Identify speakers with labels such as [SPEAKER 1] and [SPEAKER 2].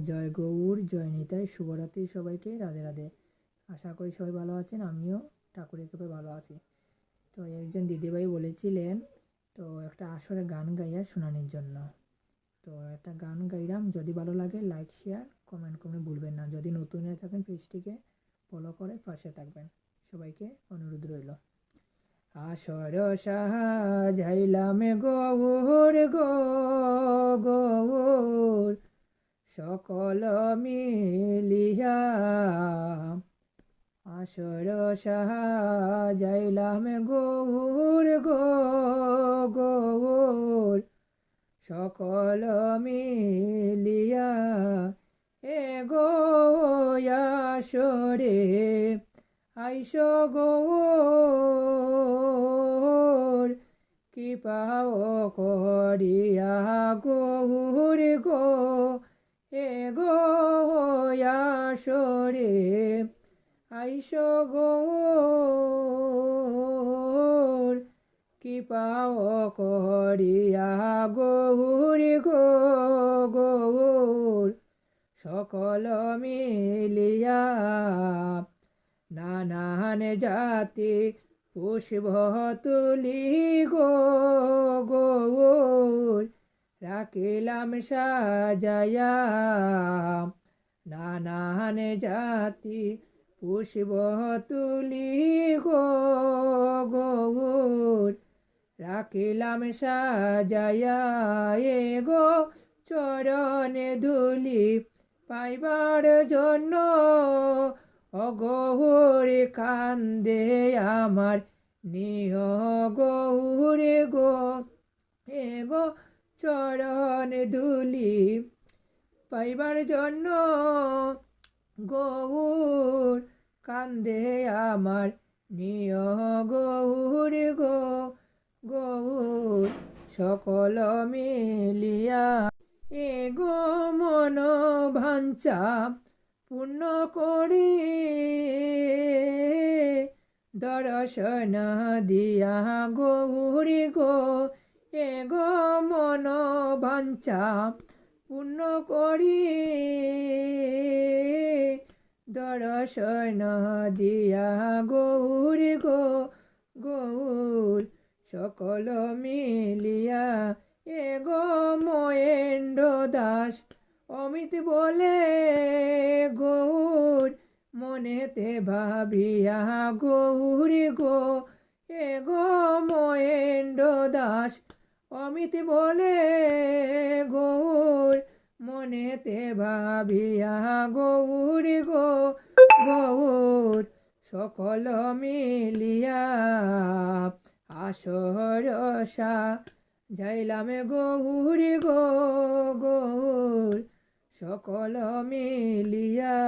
[SPEAKER 1] জয় গৌর, জয় নিতাই, শুভরাত্রি সবাইকে, রাধে রাধে। আশা করি সবাই ভালো আছেন, আমিও ঠাকুরের কৃপায় ভালো আছি। তো একজন দিদিভাই বলেছিলেন তো একটা আসরে গান গাইয়া শোনানোর জন্য। তো একটা গান গাইলাম, যদি ভালো লাগে লাইক শেয়ার কমেন্ট করতে ভুলবেন না। যদি নতুন হয়ে থাকেন পেজটিকে ফলো করে পাশে থাকবেন, সবাইকে অনুরোধ রইল। আসর সাহাইলাম গৌর গো গৌর, সকল মিলিয়া আসর সাহাইলাম গৌর গো গৌর, সকল মিলিয়া এ গো আসরে আইস গৌর, কৃপাও করিয়া গৌর গো এ গো আসরে আইস গৌর, কৃপাও করিয়া গৌর গো গৌর, সকল মিলিয়া নানান জাতি পুষ্প তুলি গো গৌর, রাখিলাম সাজায়া নানান জাতি পুষ্প তুলি গো গৌর, রাখিলাম সাজায়া এ গো চরণে ধুলি পাইবার জন্য অগৌর কান্দে আমার নিহ গৌর গো এ গো চরণ ধুলি পাইবার জন্য গৌর কান্দে আমার নিয় গৌর গো গৌর, সকল মিলিয়া এ গো মন ভাঞ্চা পূর্ণ করি দর্শন দিয়া গৌর গো এ গো মন ভাঞ্চা পূর্ণ করি দর্শন দিয়া গৌর গো গৌর, সকল মিলিয়া এ গো মহেন্দ্র দাস অমিত বলে গৌর, মনেতে ভাবিয়া গৌর গো এ গো মহেন্দ্র দাস অমিত বলে গৌর, মনেতে ভাবিয়া গৌর গো গৌর, সকল মিলিয়া আসর সাজাইলাম গৌর গো গৌর, সকল মিলিয়া।